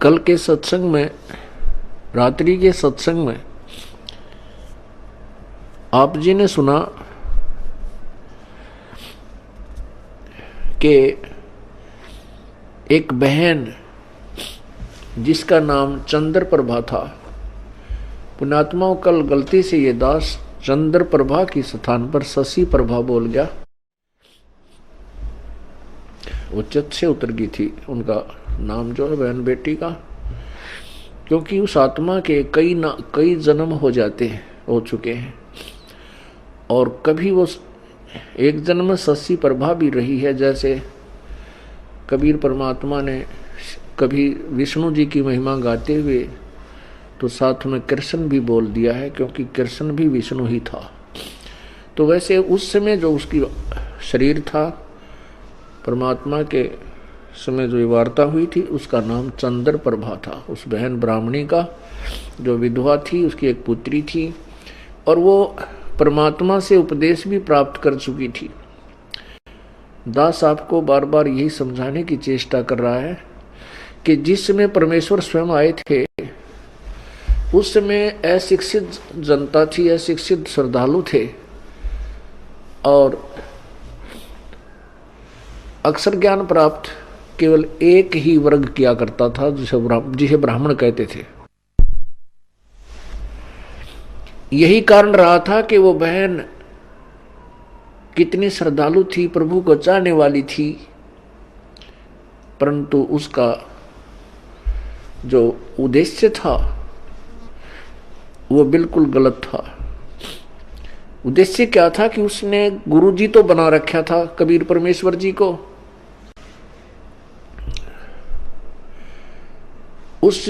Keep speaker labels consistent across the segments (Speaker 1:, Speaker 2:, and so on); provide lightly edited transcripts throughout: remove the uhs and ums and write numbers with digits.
Speaker 1: कल के सत्संग में, रात्रि के सत्संग में आप जी ने सुना कि एक बहन जिसका नाम चंद्र प्रभा था, पुण्यात्माओं कल गलती से ये दास चंद्र प्रभा की स्थान पर शशि प्रभा बोल गया। वो चित से उतर गई थी उनका नाम जो है बहन बेटी का, क्योंकि उस आत्मा के कई जन्म हो चुके हैं और कभी वो एक जन्म में शशि प्रभा भी रही है। जैसे कबीर परमात्मा ने कभी विष्णु जी की महिमा गाते हुए तो साथ में कृष्ण भी बोल दिया है, क्योंकि कृष्ण भी विष्णु ही था। तो वैसे उस समय जो उसकी शरीर था, परमात्मा के समय जो वार्ता हुई थी, उसका नाम चंद्र प्रभा था। उस बहन ब्राह्मणी का जो विधवा थी, उसकी एक पुत्री थी और वो परमात्मा से उपदेश भी प्राप्त कर चुकी थी। दास आपको बार बार यही समझाने की चेष्टा कर रहा है कि जिस समय परमेश्वर स्वयं आए थे, उस समय अशिक्षित जनता थी, अशिक्षित श्रद्धालु थे और अक्षर ज्ञान प्राप्त केवल एक ही वर्ग किया करता था, जिसे ब्राह्मण कहते थे। यही कारण रहा था कि वो बहन कितनी श्रद्धालु थी, प्रभु को चाहने वाली थी, परंतु उसका जो उद्देश्य था वो बिल्कुल गलत था। उद्देश्य क्या था कि उसने गुरुजी तो बना रखा था कबीर परमेश्वर जी को, उस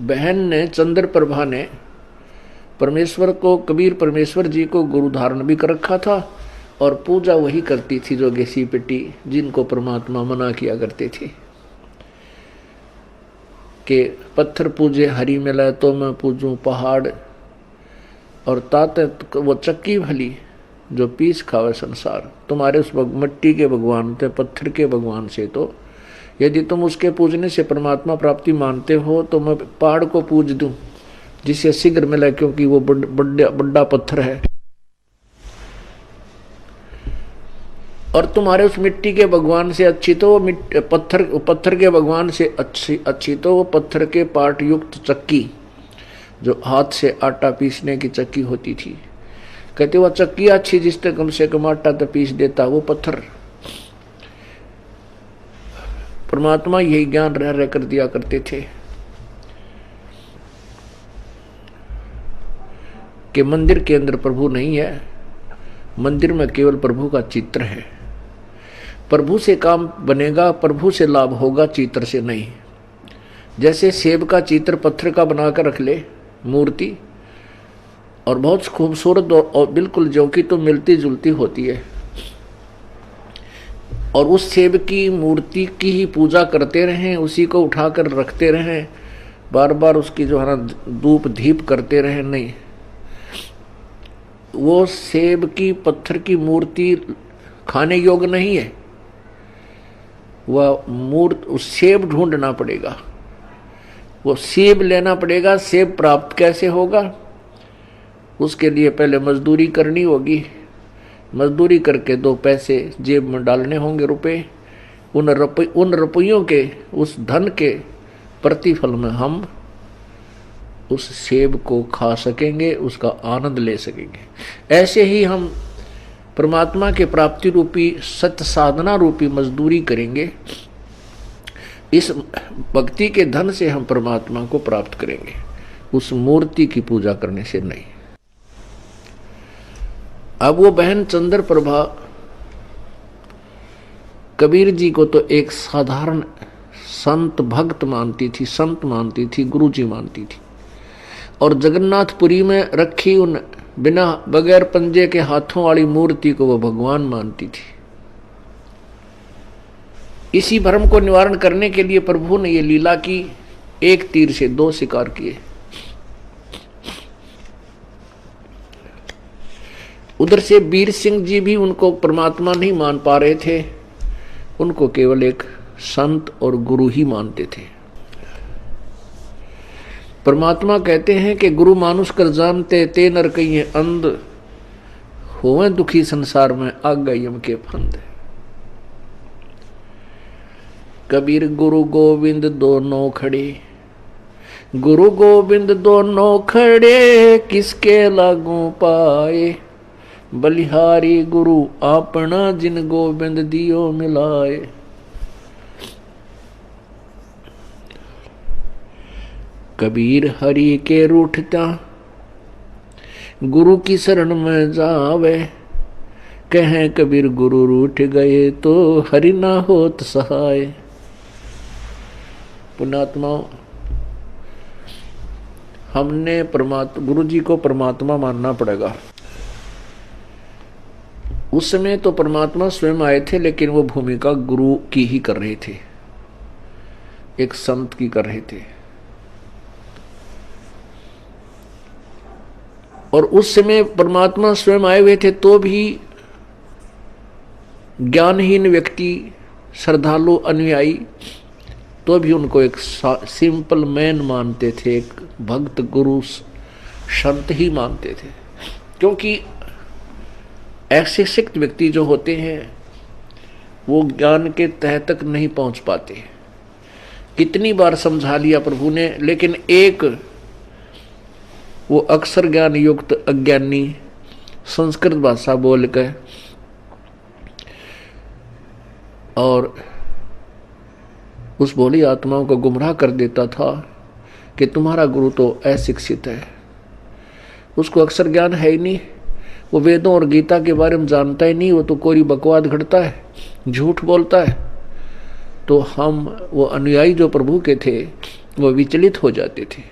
Speaker 1: बहन ने चंद्र प्रभा ने परमेश्वर को, कबीर परमेश्वर जी को गुरु धारण भी कर रखा था और पूजा वही करती थी जो घिसी पिटी, जिनको परमात्मा मना किया करते थे कि पत्थर पूजे हरि मिले तो मैं पूजूं पहाड़, और ताते वो चक्की भली जो पीस खावे संसार। तुम्हारे उस मिट्टी के भगवान थे, पत्थर के भगवान से तो यदि तुम उसके पूजने से परमात्मा प्राप्ति मानते हो तो मैं पहाड़ को पूज दूं जिसे शीघ्र मिले, क्योंकि वो बड़ा पत्थर है। और तुम्हारे उस मिट्टी के भगवान से अच्छी तो वो पत्थर के भगवान से अच्छी तो वो पत्थर के पार्ट युक्त चक्की, जो हाथ से आटा पीसने की चक्की होती थी। कहते वो चक्की अच्छी जिससे कम से कम आटा तो पीस देता वो पत्थर। परमात्मा यही ज्ञान रह कर दिया करते थे कि मंदिर के अंदर प्रभु नहीं है, मंदिर में केवल प्रभु का चित्र है। प्रभु से काम बनेगा, प्रभु से लाभ होगा, चित्र से नहीं। जैसे सेब का चित्र पत्थर का बनाकर रख ले मूर्ति, और बहुत खूबसूरत और बिल्कुल जो कि तो मिलती जुलती होती है, और उस सेब की मूर्ति की ही पूजा करते रहें, उसी को उठाकर रखते रहें, बार बार उसकी जो है ना धूप दीप करते रहें, नहीं, वो सेब की पत्थर की मूर्ति खाने योग्य नहीं है। वह उस सेब ढूंढना पड़ेगा, वो सेब लेना पड़ेगा। सेब प्राप्त कैसे होगा? उसके लिए पहले मजदूरी करनी होगी, मजदूरी करके 2 पैसे जेब में डालने होंगे, रुपए। उन रुपयों के, उस धन के प्रतिफल में हम उस सेब को खा सकेंगे, उसका आनंद ले सकेंगे। ऐसे ही हम परमात्मा के प्राप्ति रूपी सत्य साधना रूपी मजदूरी करेंगे। इस भक्ति के धन से हम परमात्मा को प्राप्त करेंगे, उस मूर्ति की पूजा करने से नहीं। अब वो बहन चंद्र प्रभा कबीर जी को तो एक साधारण संत भक्त मानती थी, संत मानती थी, गुरु जी मानती थी, और जगन्नाथपुरी में रखी उन बिना बगैर पंजे के हाथों वाली मूर्ति को वो भगवान मानती थी। इसी भ्रम को निवारण करने के लिए प्रभु ने ये लीला की, एक तीर से 2 शिकार किए। उधर से वीर सिंह जी भी उनको परमात्मा नहीं मान पा रहे थे, उनको केवल एक संत और गुरु ही मानते थे। परमात्मा कहते हैं कि गुरु मानुष कर जानते ते नर कहिए अंध, होवे दुखी संसार में आग यम के फंद। कबीर गुरु गोविंद दोनों खड़े, गुरु गोविंद दोनों खड़े, किसके लागू पाए, बलिहारी गुरु अपना जिन गोविंद दियो मिलाए। कबीर हरि के रूठता, गुरु की शरण में जावे, कहें कबीर गुरु रूठ गए तो हरि ना होत सहाय। पुण्यात्माओं, हमने गुरु जी को परमात्मा मानना पड़ेगा। उस समय तो परमात्मा स्वयं आए थे, लेकिन वो भूमिका गुरु की ही कर रहे थे, एक संत की कर रहे थे। और उस समय परमात्मा स्वयं आए हुए थे तो भी ज्ञानहीन व्यक्ति, श्रद्धालु, अनुयायी, तो भी उनको एक सिंपल मैन मानते थे, एक भक्त गुरु संत ही मानते थे। क्योंकि ऐसे शिक्षित व्यक्ति जो होते हैं वो ज्ञान के तह तक नहीं पहुंच पाते। कितनी बार समझा लिया प्रभु ने, लेकिन एक वो अक्षर ज्ञान युक्त अज्ञानी संस्कृत भाषा बोलकर और उस भोली आत्माओं को गुमराह कर देता था कि तुम्हारा गुरु तो अशिक्षित है, उसको अक्षर ज्ञान है ही नहीं, वो वेदों और गीता के बारे में जानता ही नहीं, वो तो कोरी बकवाद घड़ता है, झूठ बोलता है। तो हम वो अनुयायी जो प्रभु के थे वो विचलित हो जाते थे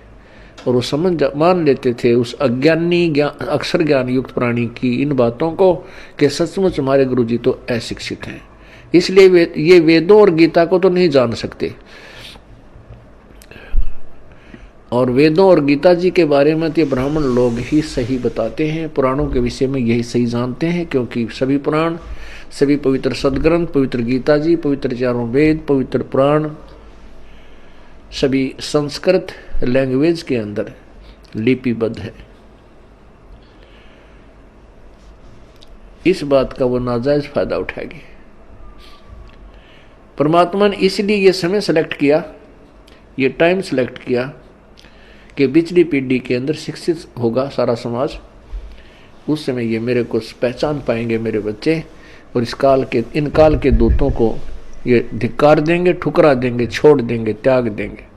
Speaker 1: और वो मान लेते थे उस अज्ञानी अक्षर ज्ञान युक्त प्राणी की इन बातों को कि सचमुच हमारे गुरु जी तो अशिक्षित हैं, इसलिए ये वेदों और गीता को तो नहीं जान सकते। और वेदों और गीता जी के बारे में तो ब्राह्मण लोग ही सही बताते हैं, पुराणों के विषय में यही सही जानते हैं, क्योंकि सभी पुराण, सभी पवित्र सदग्रंथ, पवित्र गीता जी, पवित्र चारों वेद, पवित्र पुराण सभी संस्कृत लैंग्वेज के अंदर लिपिबद्ध है। इस बात का वो नाजायज फायदा उठाएगी। परमात्मा ने इसलिए ये समय सेलेक्ट किया, ये टाइम सेलेक्ट किया कि पिछली पीढ़ी के अंदर शिक्षित होगा सारा समाज, उस समय ये मेरे को पहचान पाएंगे मेरे बच्चे, और इन काल के दूतों को ये धिक्कार देंगे, ठुकरा देंगे, छोड़ देंगे, त्याग देंगे।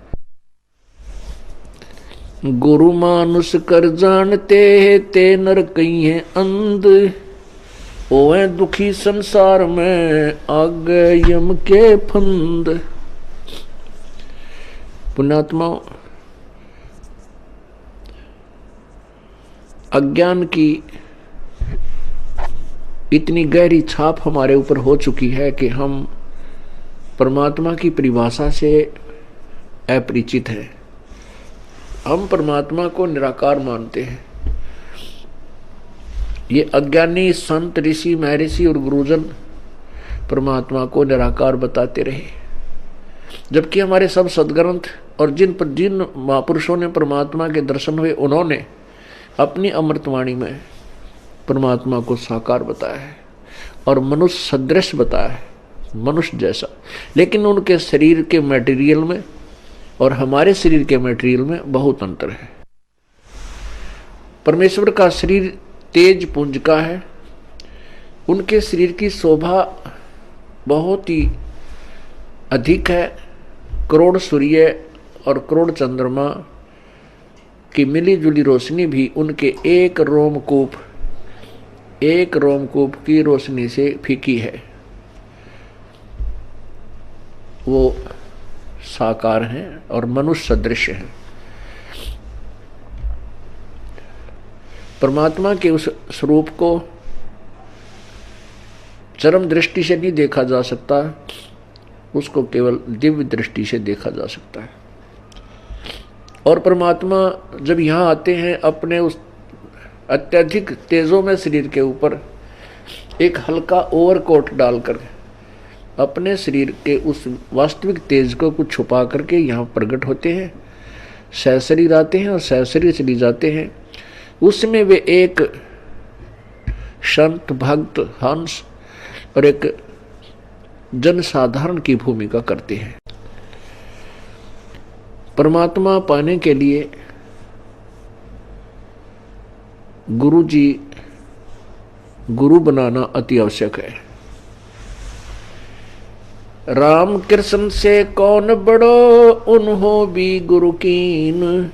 Speaker 1: गुरु मानुष कर जानते ते नर कहिए अंध, ओए दुखी संसार में आग यम के फंद। पुण्यात्माओं, अज्ञान की इतनी गहरी छाप हमारे ऊपर हो चुकी है कि हम परमात्मा की परिभाषा से अपरिचित हैं। हम परमात्मा को निराकार मानते हैं। ये अज्ञानी संत, ऋषि, महर्षि और गुरुजन परमात्मा को निराकार बताते रहे, जबकि हमारे सब सदग्रंथ और जिन महापुरुषों ने परमात्मा के दर्शन हुए, उन्होंने अपनी अमृतवाणी में परमात्मा को साकार बताया है और मनुष्य सदृश बताया है, मनुष्य जैसा। लेकिन उनके शरीर के मटेरियल में और हमारे शरीर के मटेरियल में बहुत अंतर है। परमेश्वर का शरीर तेज पुंज का है, उनके शरीर की शोभा बहुत ही अधिक है। करोड़ सूर्य और करोड़ चंद्रमा की मिली जुली रोशनी भी उनके एक रोमकूप की रोशनी से फीकी है। वो साकार हैं और मनुष्य सदृश हैं। परमात्मा के उस स्वरूप को चरम दृष्टि से नहीं देखा जा सकता, उसको केवल दिव्य दृष्टि से देखा जा सकता है। और परमात्मा जब यहाँ आते हैं, अपने उस अत्यधिक तेजों में शरीर के ऊपर एक हल्का ओवरकोट डालकर अपने शरीर के उस वास्तविक तेज को कुछ छुपा करके यहाँ प्रकट होते हैं। सहशरीर आते हैं और सहशरीर चली जाते हैं। उसमें वे एक संत, भक्त, हंस और एक जनसाधारण की भूमिका करते हैं। परमात्मा पाने के लिए गुरु जी, गुरु बनाना अति आवश्यक है। राम कृष्ण से कौन बड़ो, उन्हों भी गुरु कीन,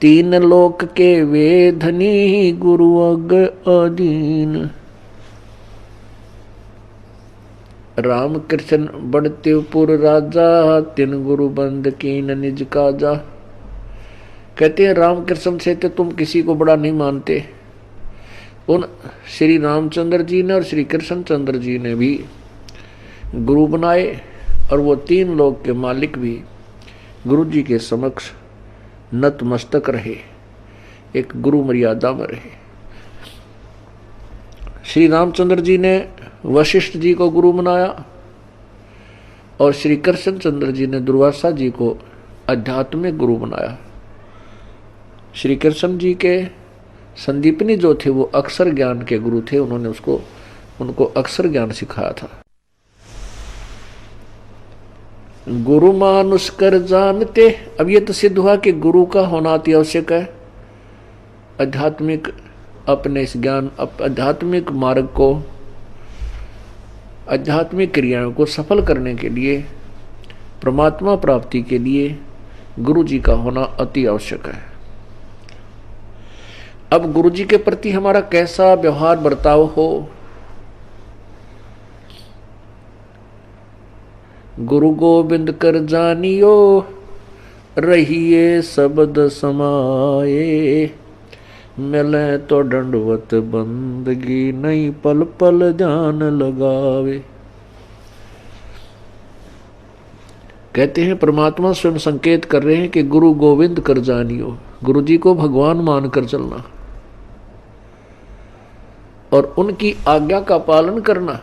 Speaker 1: तीन लोक के वे धनी, गुरु अग अधीन। राम कृष्ण बढ़ते पुर राजा, तीन गुरु बंद कीन निज काजा। कहते हैं राम कृष्ण से तो तुम किसी को बड़ा नहीं मानते। उन श्री रामचंद्र जी ने और श्री कृष्ण चंद्र जी ने भी गुरु बनाए और वो तीन लोक के मालिक भी गुरु जी के समक्ष नतमस्तक रहे, एक गुरु मर्यादा में रहे। श्री रामचंद्र जी ने वशिष्ठ जी को गुरु बनाया और श्री कृष्ण चंद्र जी ने दुर्वासा जी को आध्यात्मिक गुरु बनाया। श्री कृष्ण जी के संदीपनी जो थे वो अक्षर ज्ञान के गुरु थे, उन्होंने उनको अक्षर ज्ञान सिखाया था। गुरु मानुष कर जानते, अब ये तो सिद्ध हुआ कि गुरु का होना अति आवश्यक है। आध्यात्मिक अपने इस ज्ञान, आध्यात्मिक मार्ग को, आध्यात्मिक क्रियाओं को सफल करने के लिए, परमात्मा प्राप्ति के लिए गुरु जी का होना अति आवश्यक है। अब गुरु जी के प्रति हमारा कैसा व्यवहार बर्ताव हो, गुरु गोविंद कर जानियो, रहिए शब्द समाये, मिले तो दंडवत बंदगी, नहीं पल पल ध्यान लगावे। कहते हैं परमात्मा स्वयं संकेत कर रहे हैं कि गुरु गोविंद कर जानियो, गुरु जी को भगवान मानकर चलना और उनकी आज्ञा का पालन करना,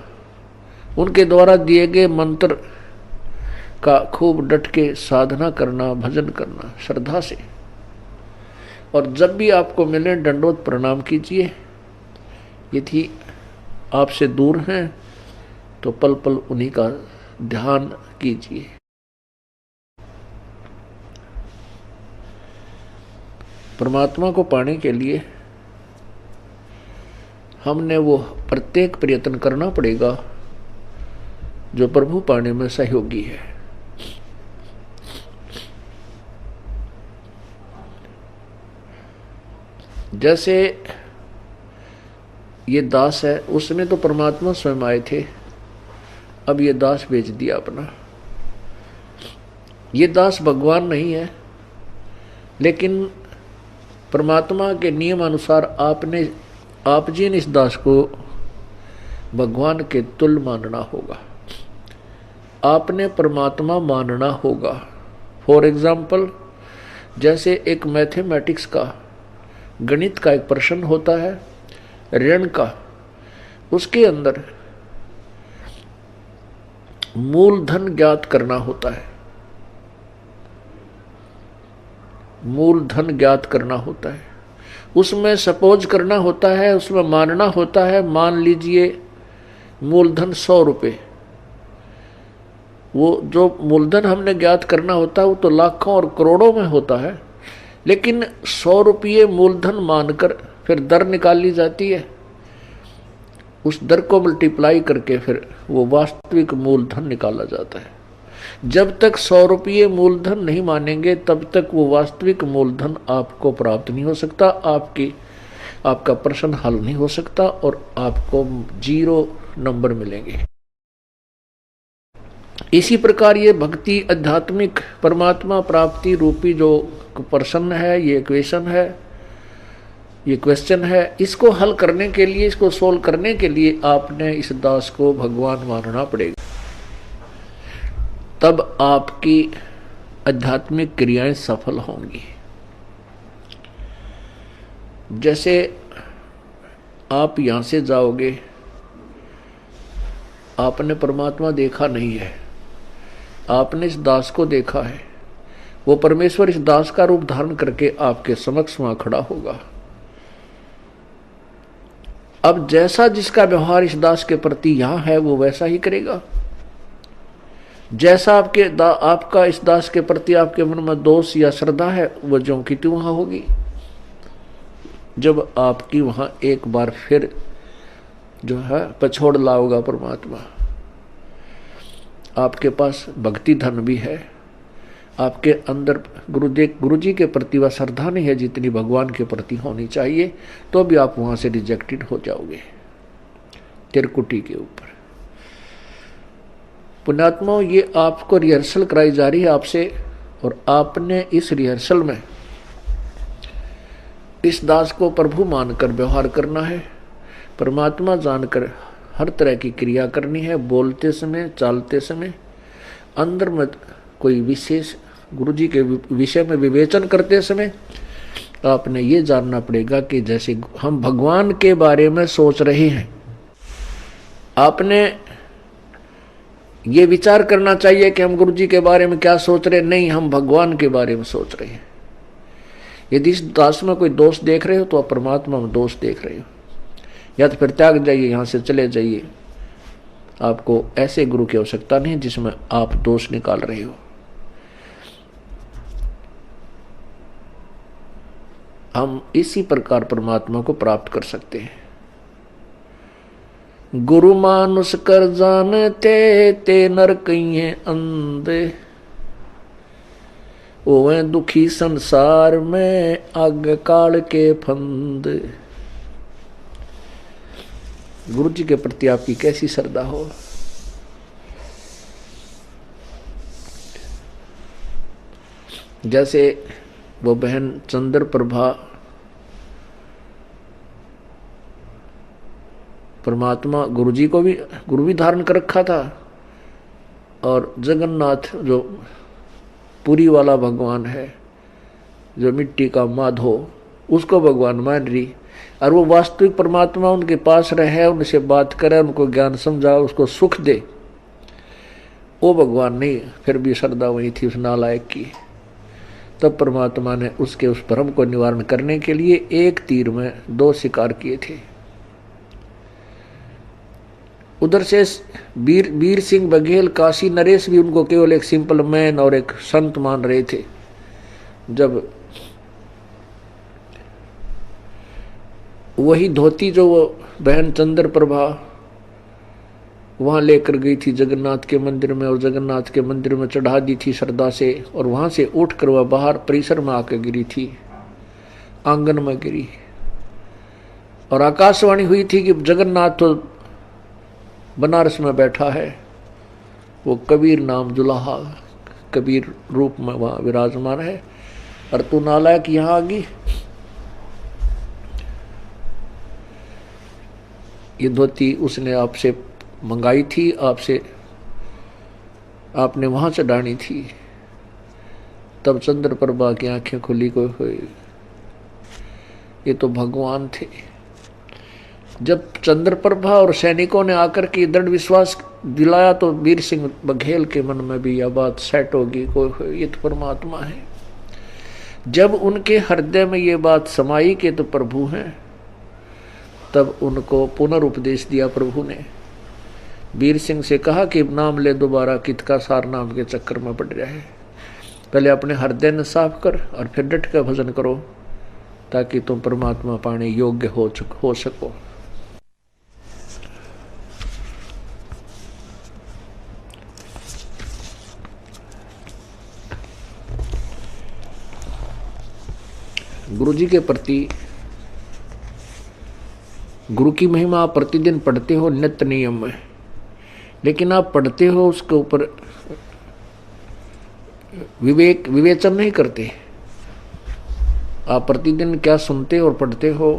Speaker 1: उनके द्वारा दिए गए मंत्र का खूब डट के साधना करना, भजन करना श्रद्धा से। और जब भी आपको मिले दंडवत प्रणाम कीजिए। यदि आपसे दूर हैं तो पल पल उन्हीं का ध्यान कीजिए। परमात्मा को पाने के लिए हमने वो प्रत्येक प्रयत्न करना पड़ेगा जो प्रभु पाने में सहयोगी है। जैसे ये दास है, उसमें तो परमात्मा स्वयं आए थे, अब ये दास बेच दिया अपना। ये दास भगवान नहीं है, लेकिन परमात्मा के नियम अनुसार आप जी ने इस दास को भगवान के तुल्य मानना होगा, आपने परमात्मा मानना होगा। फॉर एग्जाम्पल, जैसे एक मैथमेटिक्स का, गणित का एक प्रश्न होता है ऋण का, उसके अंदर मूलधन ज्ञात करना होता है, मूलधन ज्ञात करना होता है, उसमें सपोज करना होता है, उसमें मानना होता है, मान लीजिए मूलधन 100 रुपये। वो जो मूलधन हमने ज्ञात करना होता है वो तो लाखों और करोड़ों में होता है, लेकिन 100 रुपये मूलधन मानकर फिर दर निकाली जाती है, उस दर को मल्टीप्लाई करके फिर वो वास्तविक मूलधन निकाला जाता है। जब तक 100 रुपये मूलधन नहीं मानेंगे तब तक वो वास्तविक मूलधन आपको प्राप्त नहीं हो सकता, आपका प्रश्न हल नहीं हो सकता और आपको 0 नंबर मिलेंगे। इसी प्रकार ये भक्ति, आध्यात्मिक परमात्मा प्राप्ति रूपी जो प्रश्न है, ये इक्वेशन है, ये क्वेश्चन है, इसको हल करने के लिए, इसको सोल्व करने के लिए आपने इस दास को भगवान मानना पड़ेगा। तब आपकी आध्यात्मिक क्रियाएं सफल होंगी। जैसे आप यहां से जाओगे, आपने परमात्मा देखा नहीं है, आपने इस दास को देखा है, वो परमेश्वर इस दास का रूप धारण करके आपके समक्ष वहां खड़ा होगा। अब जैसा जिसका व्यवहार इस दास के प्रति यहां है वो वैसा ही करेगा। जैसा आपका इस दास के प्रति आपके मन में दोष या श्रद्धा है वो ज्यों की त्यों वहां होगी। जब आपकी वहां एक बार फिर जो है पछोड़ लाओगा परमात्मा, आपके पास भक्ति धन भी है, आपके अंदर गुरु जी के प्रति वह श्रद्धा नहीं है जितनी भगवान के प्रति होनी चाहिए, तो भी आप वहां से रिजेक्टेड हो जाओगे तिरकुटी के ऊपर। पुण्यात्माओं, ये आपको रिहर्सल कराई जा रही है आपसे, और आपने इस रिहर्सल में इस दास को प्रभु मानकर व्यवहार करना है, परमात्मा जानकर हर तरह की क्रिया करनी है। बोलते समय, चालते समय, अंदर में कोई विशेष गुरु जी के विषय में विवेचन करते समय आपने ये जानना पड़ेगा कि जैसे हम भगवान के बारे में सोच रहे हैं, आपने ये विचार करना चाहिए कि हम गुरु जी के बारे में क्या सोच रहे हैं। नहीं, हम भगवान के बारे में सोच रहे हैं। यदि इस दास में कोई दोष देख रहे हो तो आप परमात्मा में दोष देख रहे हो, या तो फिर त्याग जाइए, यहां से चले जाइए। आपको ऐसे गुरु की आवश्यकता नहीं जिसमें आप दोष निकाल रहे हो। हम इसी प्रकार परमात्मा को प्राप्त कर सकते हैं। गुरु मानुष कर जानते ते नर कहिए अंधे, ओवे दुखी संसार में आग काल के फंद। गुरु जी के प्रति आपकी कैसी श्रद्धा हो। जैसे वो बहन चंद्र प्रभा परमात्मा गुरु जी को भी गुरु भी धारण कर रखा था, और जगन्नाथ जो पुरी वाला भगवान है, जो मिट्टी का माधो, उसको भगवान मान रही, और वो वास्तविक परमात्मा उनके पास रहे, उनसे बात करे, उनको ज्ञान समझा, उसको सुख दे, वो भगवान नहीं। फिर भी श्रद्धा वही थी उस नालायक की। तब परमात्मा ने उसके उस भ्रम को निवारण करने के लिए एक तीर में दो शिकार किए थे। उधर से वीर सिंह बघेल, काशी नरेश भी उनको केवल एक सिंपल मैन और एक संत मान रहे थे। जब वही धोती जो वो बहन चंद्र प्रभा वहां लेकर गई थी जगन्नाथ के मंदिर में, और जगन्नाथ के मंदिर में चढ़ा दी थी श्रद्धा से, और वहां से उठकर वह बाहर परिसर में आकर गिरी थी, आंगन में गिरी, और आकाशवाणी हुई थी कि जगन्नाथ तो बनारस में बैठा है, वो कबीर नाम जुलाहा कबीर रूप में वहां विराजमान है, और तू नालायक यहां आ गई। ये धोती उसने आपसे मंगाई थी, आपसे आपने वहां से डानी थी। तब चंद्र प्रभा की आंखें खुली को हुई, ये तो भगवान थे। जब चंद्र प्रभा और सैनिकों ने आकर के दृढ़ विश्वास दिलाया तो वीर सिंह बघेल के मन में भी यह बात सेट होगी, कोई ये तो परमात्मा है। जब उनके हृदय में ये बात समाई कि तो प्रभु हैं, तब उनको पुनरुपदेश दिया प्रभु ने। वीर सिंह से कहा कि नाम ले दोबारा, कित का सार नाम के चक्कर में पड़ रहा है। पहले अपने हृदय ने साफ कर और फिर डट कर भजन करो, ताकि तुम परमात्मा पाने योग्य हो सको। गुरु जी के प्रति गुरु की महिमा आप प्रतिदिन पढ़ते हो नित्य नियम में, लेकिन आप पढ़ते हो उसके ऊपर विवेचन नहीं करते। आप प्रतिदिन क्या सुनते और पढ़ते हो।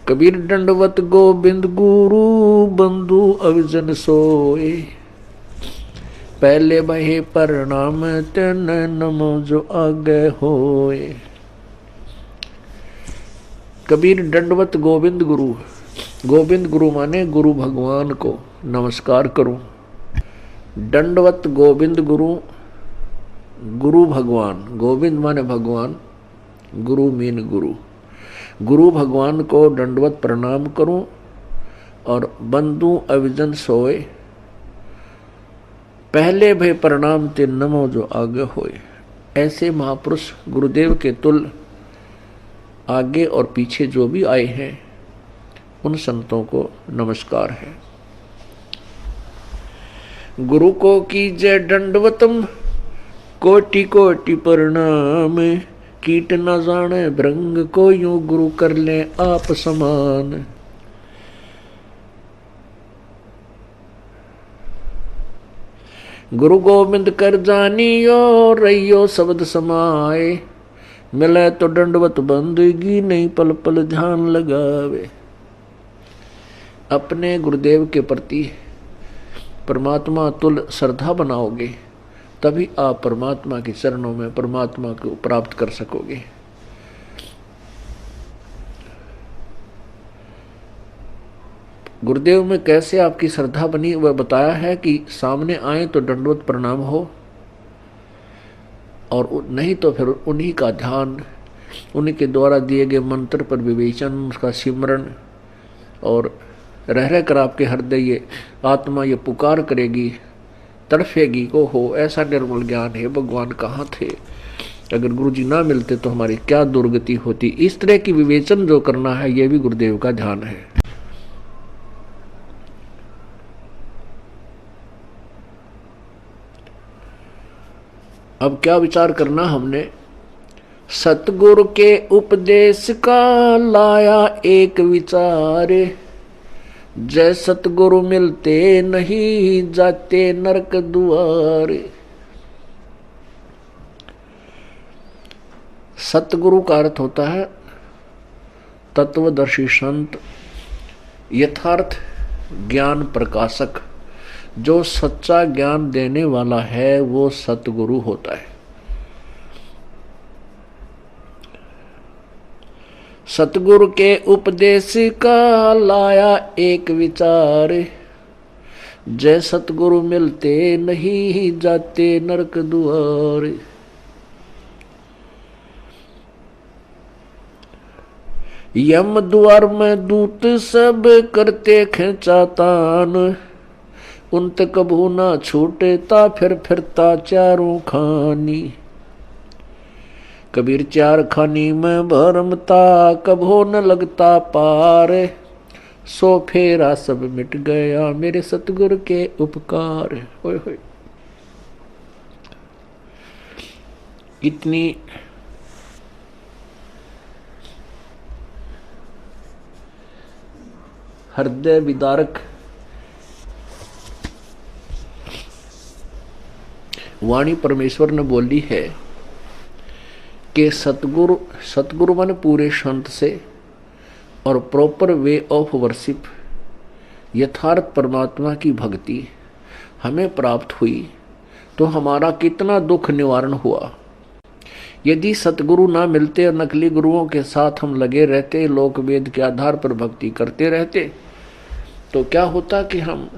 Speaker 1: कबीर दंडवत गोविंद गुरु बंधु अविजन सोए, पहले बहे प्रणाम तेन नमो जो आगे होए। कबीर दंडवत गोविंद गुरु, गोविंद गुरु माने गुरु भगवान को नमस्कार करूं। दंडवत गोविंद गुरु गुरु भगवान, गोविंद माने भगवान, गुरु मीन गुरु, गुरु भगवान को दंडवत प्रणाम करूं और बंदू अविजन सोए, पहले भय प्रणाम ते नमो जो आगे होए। ऐसे महापुरुष गुरुदेव के तुल आगे और पीछे जो भी आए हैं उन संतों को नमस्कार है। गुरु को कीजय दंडवतम, कोटि कोटि प्रणाम, कीट न जाने भृंग को यूं गुरु कर ले आप समान। गुरु गोविंद कर जानियो, रहियो शब्द समाए, मिले तो दंडवत बंदगी, नहीं पल पल ध्यान लगावे। अपने गुरुदेव के प्रति परमात्मा तुल श्रद्धा बनाओगे तभी आप परमात्मा के चरणों में परमात्मा को प्राप्त कर सकोगे। गुरुदेव में कैसे आपकी श्रद्धा बनी वह बताया है कि सामने आए तो दंडवत प्रणाम हो, और नहीं तो फिर उन्हीं का ध्यान, उन्हीं के द्वारा दिए गए मंत्र पर विवेचन, उसका सिमरण, और रह रह कर आपके हृदय ये आत्मा ये पुकार करेगी, तड़फेगी को हो ऐसा निर्मल ज्ञान है भगवान कहाँ थे, अगर गुरु जी ना मिलते तो हमारी क्या दुर्गति होती। इस तरह की विवेचन जो करना है ये भी गुरुदेव का ध्यान है। अब क्या विचार करना हमने, सतगुरु के उपदेश का लाया एक विचार, जय सतगुरु मिलते नहीं जाते नरक द्वार। सतगुरु का अर्थ होता है तत्वदर्शी संत, यथार्थ ज्ञान प्रकाशक। जो सच्चा ज्ञान देने वाला है वो सतगुरु होता है। सतगुरु के उपदेश का लाया एक विचार, जय सतगुरु मिलते नहीं जाते नरक द्वार। यम द्वार में दूत सब करते खेचातान, उनत कभू ना छूटता फिर फिरता चारों खानी। कबीर चार खानी में भरमता कभो न लगता पार, सो फेरा सब मिट गया मेरे सतगुरु के उपकार। होय होय, इतनी हृदय विदारक वाणी परमेश्वर ने बोली है कि सतगुरु माने पूरे संत से और प्रॉपर वे ऑफ वर्शिप, यथार्थ परमात्मा की भक्ति हमें प्राप्त हुई तो हमारा कितना दुख निवारण हुआ। यदि सतगुरु ना मिलते और नकली गुरुओं के साथ हम लगे रहते, लोक वेद के आधार पर भक्ति करते रहते, तो क्या होता कि हम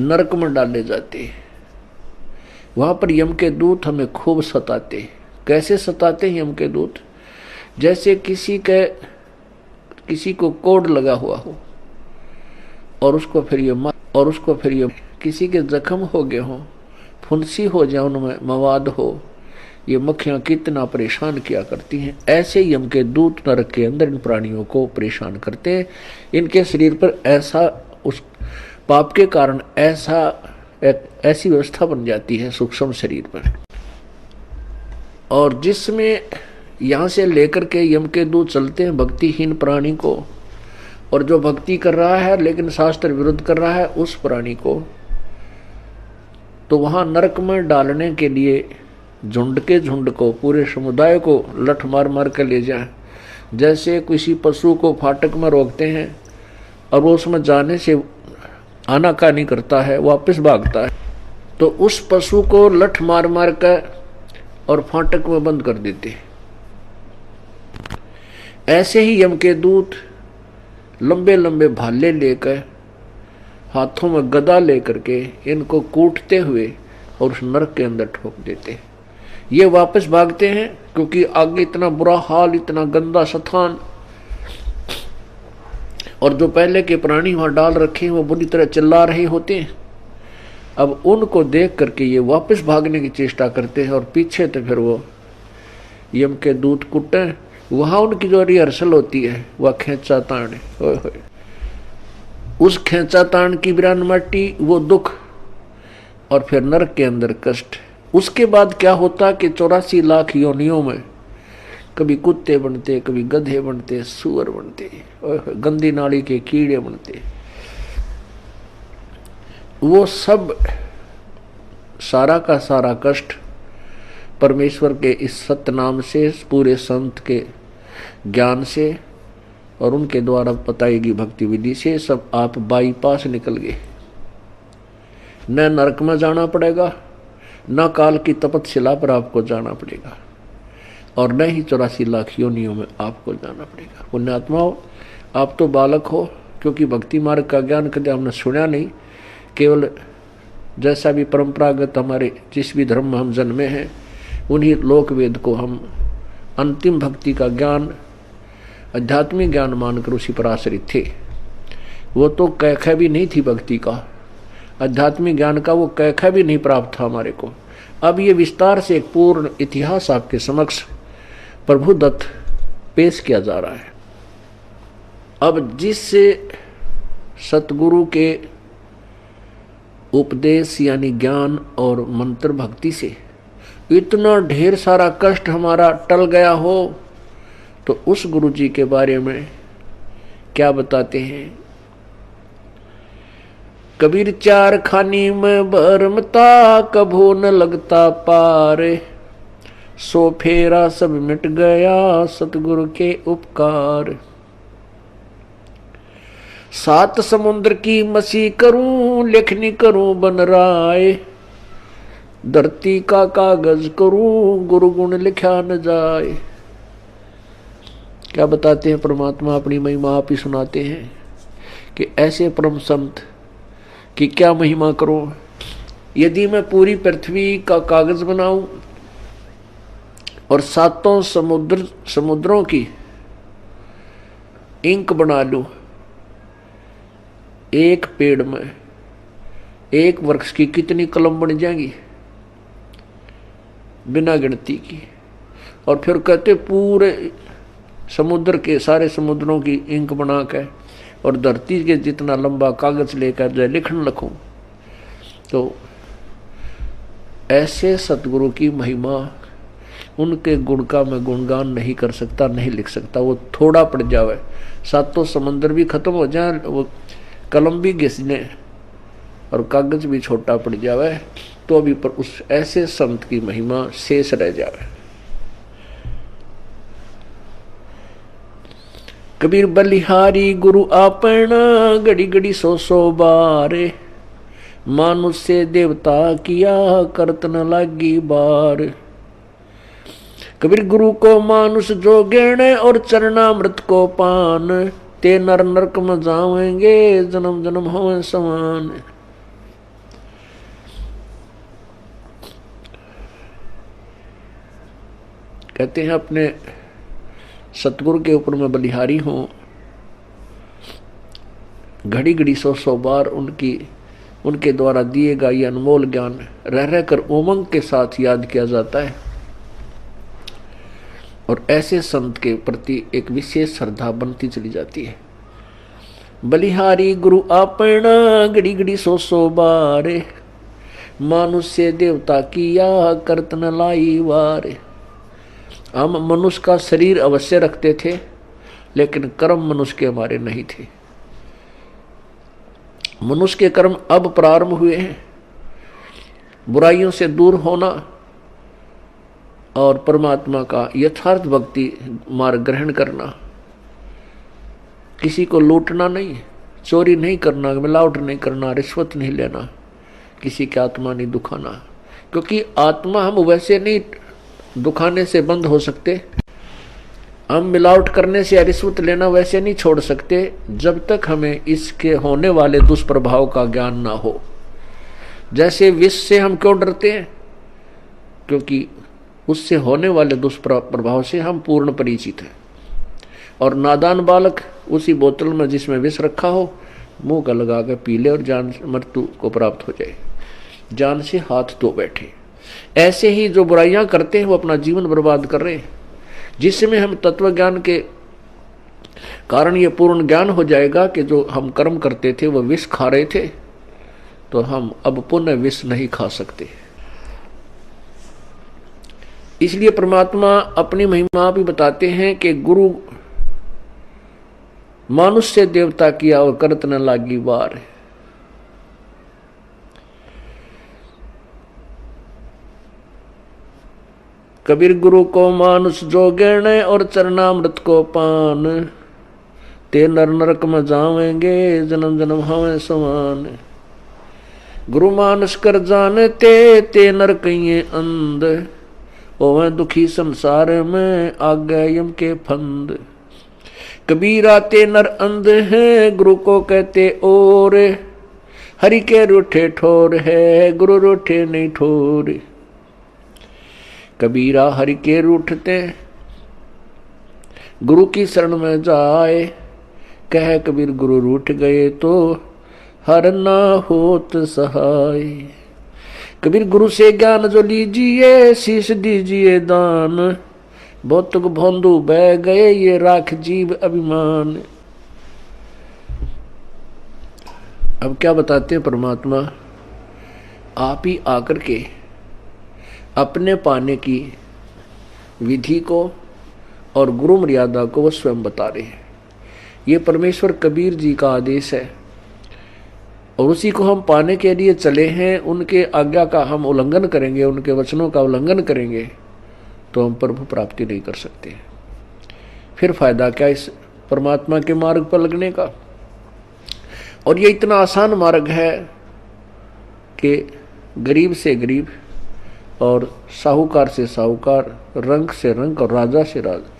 Speaker 1: नरक में डाले जाते। वहां पर यम के दूत हमें खूब सताते। कैसे सताते हैं यम के दूत? जैसे किसी को कोड लगा हुआ हो और उसको फिर ये किसी के जख्म हो गए हो, फुंसी हो जाए, उनमें मवाद हो, ये मक्खियां कितना परेशान किया करती हैं। ऐसे यम के दूत नरक के अंदर इन प्राणियों को परेशान करते हैं। इनके शरीर पर ऐसा उस पाप के कारण ऐसी व्यवस्था बन जाती है सूक्ष्म शरीर पर, और जिसमें यहाँ से लेकर के यम के दूत चलते हैं भक्तिहीन प्राणी को, और जो भक्ति कर रहा है लेकिन शास्त्र विरुद्ध कर रहा है उस प्राणी को, तो वहां नरक में डालने के लिए झुंड के झुंड को, पूरे समुदाय को लठ मार मार कर ले जाए। जैसे किसी पशु को फाटक में रोकते हैं और वो उसमें जाने से आनाकानी करता है, वापस भागता है, तो उस पशु को लठ मार मार कर और फाटक में बंद कर देते। ऐसे ही यम के दूत लंबे लंबे भाले लेकर हाथों में गदा लेकर के इनको कूटते हुए और उस नरक के अंदर ठोक देते हैं। ये वापस भागते हैं क्योंकि आगे इतना बुरा हाल, इतना गंदा स्थान, और जो पहले के प्राणी वहां डाल रखे हैं वो बुरी तरह चिल्ला रहे होते हैं। अब उनको देख करके ये वापस भागने की चेष्टा करते हैं और पीछे तो फिर वो यम के दूत कुटे। वहां उनकी जो रिहर्सल होती है वह खेचा ताण है। उस खेचा ताण की बिरान माटी, वो दुख, और फिर नरक के अंदर कष्ट। उसके बाद क्या होता कि 84 लाख योनियों में कभी कुत्ते बनते, कभी गधे बनते, सुअर बनते, गंदी नाली के कीड़े बनते। वो सब सारा का सारा कष्ट परमेश्वर के इस सत्य नाम से, पूरे संत के ज्ञान से और उनके द्वारा बताई गई भक्ति विधि से सब आप बाईपास निकल गए। न नरक में जाना पड़ेगा, न काल की तपतशिला पर आपको जाना पड़ेगा, और न ही 84 लाख योनियों में आपको जाना पड़ेगा। पुण्यात्माओं, आप तो बालक हो, क्योंकि भक्ति मार्ग का ज्ञान कभी हमने सुना नहीं। केवल जैसा भी परंपरागत हमारे जिस भी धर्म में हम जन्मे हैं उन्हीं लोक वेद को हम अंतिम भक्ति का ज्ञान, आध्यात्मिक ज्ञान मानकर उसी पर आश्रित थे। वो तो कैखा भी नहीं थी भक्ति का, आध्यात्मिक ज्ञान का वो कैखा भी नहीं प्राप्त था हमारे को। अब ये विस्तार से एक पूर्ण इतिहास आपके समक्ष प्रभु दत्त पेश किया जा रहा है। अब जिससे सतगुरु के उपदेश यानी ज्ञान और मंत्र भक्ति से इतना ढेर सारा कष्ट हमारा टल गया हो, तो उस गुरु जी के बारे में क्या बताते हैं। कबीर चार खानी में भरमता, कभो न लगता पार, सो फेरा सब मिट गया सतगुरु के उपकार। 7 समुद्र की मसी करूं, लेखनी करूं बन राय, धरती का कागज करूं, गुरु गुण लिखा न जाए। क्या बताते हैं परमात्मा, अपनी महिमा आप ही सुनाते हैं कि ऐसे परम संत कि क्या महिमा करो। यदि मैं पूरी पृथ्वी का कागज बनाऊं और 7 समुद्रों की इंक बना लूं, एक पेड़ में एक वृक्ष की कितनी कलम बन जाएंगी, बिना गिनती की। और फिर कहते पूरे समुद्र के सारे समुद्रों की इंक बना के और धरती के जितना लंबा कागज लेकर जो लिखने लगूं, तो ऐसे सतगुरु की महिमा, उनके गुण का मैं गुणगान नहीं कर सकता, नहीं लिख सकता। वो थोड़ा पड़ जावे, 7 समुद्र भी खत्म हो जाए, वो कलम भी घिसने और कागज भी छोटा पड़ जावे, तो अभी पर उस ऐसे संत की महिमा शेष रह जावे। कबीर बलिहारी गुरु आपना, घड़ी घड़ी 100 बार, मानुष से देवता किया करत न लागी बार। कबीर गुरु को मानुष जो गेणे, और चरणामृत को पान, ते नर नरक में जावेंगे जन्म जन्म होवे समान। कहते हैं अपने सतगुरु के ऊपर मैं बलिहारी हूं, घड़ी घड़ी 100 बार उनके द्वारा दिए गए ये अनमोल ज्ञान रह रहकर उमंग के साथ याद किया जाता है, और ऐसे संत के प्रति एक विशेष श्रद्धा बनती चली जाती है। बलिहारी गुरु आपना, घड़ी घड़ी 100 बार, मानुष से देवता किया करत न लाई वार। हम मनुष्य का शरीर अवश्य रखते थे, लेकिन कर्म मनुष्य के हमारे नहीं थे। मनुष्य के कर्म अब प्रारंभ हुए हैं, बुराइयों से दूर होना और परमात्मा का यथार्थ भक्ति मार्ग ग्रहण करना। किसी को लूटना नहीं, चोरी नहीं करना, मिलावट नहीं करना, रिश्वत नहीं लेना, किसी की आत्मा नहीं दुखाना, क्योंकि आत्मा हम वैसे नहीं दुखाने से बंद हो सकते। हम मिलावट करने से या रिश्वत लेना वैसे नहीं छोड़ सकते जब तक हमें इसके होने वाले दुष्प्रभाव का ज्ञान ना हो। जैसे विष से हम क्यों डरते हैं? क्योंकि उससे होने वाले दुष्प्रभाव से हम पूर्ण परिचित हैं। और नादान बालक उसी बोतल में जिसमें विष रखा हो मुंह का लगा कर पी ले और जान मृत्यु को प्राप्त हो जाए, जान से हाथ धो बैठे। ऐसे ही जो बुराइयां करते हैं वो अपना जीवन बर्बाद कर रहे हैं। जिसमें हम तत्व ज्ञान के कारण ये पूर्ण ज्ञान हो जाएगा कि जो हम कर्म करते थे वो विष खा रहे थे, तो हम अब पुनः विष नहीं खा सकते। इसलिए परमात्मा अपनी महिमा भी बताते हैं कि गुरु मानुष से देवता किया और करत न लागी बार। कबीर गुरु को मानुष जो गिरण और चरणामृत को पान, ते नर नरक में जावेंगे जन्म जन्म हमें समान। गुरु मानुष कर जानते ते नर कहिए अंध, ओवे दुखी संसार में आगे यम के फंद। कबीरा ते नर अंध है गुरु को कहते और, हरि के रूठे ठोर है गुरु रूठे नहीं ठोर। कबीरा हरि के रूठते गुरु की शरण में जाए, कह कबीर गुरु रूठ गए तो हर ना होत सहाय। कबीर गुरु से ज्ञान जो लीजिए शीश दीजिए दान, भौतुक भोंदू बह गए ये राख जीव अभिमान। अब क्या बताते हैं परमात्मा? आप ही आकर के अपने पाने की विधि को और गुरु मर्यादा को वो स्वयं बता रहे हैं। ये परमेश्वर कबीर जी का आदेश है और उसी को हम पाने के लिए चले हैं। उनके आज्ञा का हम उल्लंघन करेंगे, उनके वचनों का उल्लंघन करेंगे तो हम प्रभु प्राप्ति नहीं कर सकते। फिर फायदा क्या इस परमात्मा के मार्ग पर लगने का? और ये इतना आसान मार्ग है कि गरीब से गरीब और साहूकार से साहूकार, रंक से रंक और राजा से राजा,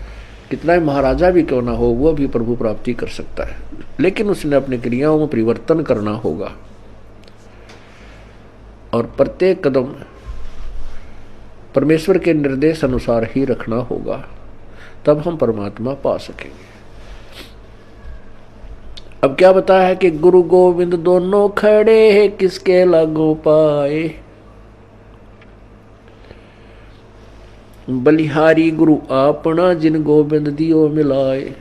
Speaker 1: कितना ही महाराजा भी क्यों ना हो वो भी प्रभु प्राप्ति कर सकता है। लेकिन उसने अपनी क्रियाओं में परिवर्तन करना होगा और प्रत्येक कदम परमेश्वर के निर्देश अनुसार ही रखना होगा, तब हम परमात्मा पा सकेंगे। अब क्या बताया है कि गुरु गोविंद दोनों खड़े हैं किसके लागू पाए। बलिहारी गुरु आपना जिन गोविंद दियो मिलाए।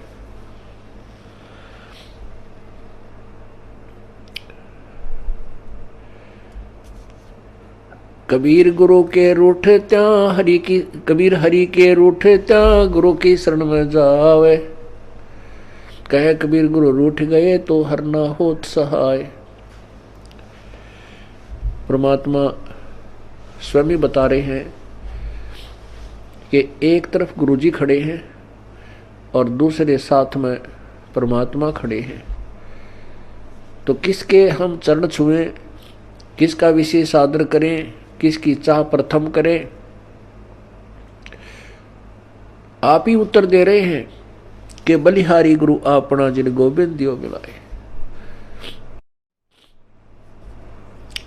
Speaker 1: कबीर गुरु के रूठ त्या हरि की, कबीर हरि के रूठ त्या गुरु की शरण में जावे, कहे कबीर गुरु रूठ गए तो हर ना होत सहाय। परमात्मा स्वयं ही बता रहे हैं कि एक तरफ गुरु जी खड़े हैं और दूसरे साथ में परमात्मा खड़े हैं, तो किसके हम चरण छुएं, किसका विशेष आदर करें, किसकी चाह प्रथम करें? आप ही उत्तर दे रहे हैं कि बलिहारी गुरु आपना जिन गोविंद दियो मिलाए।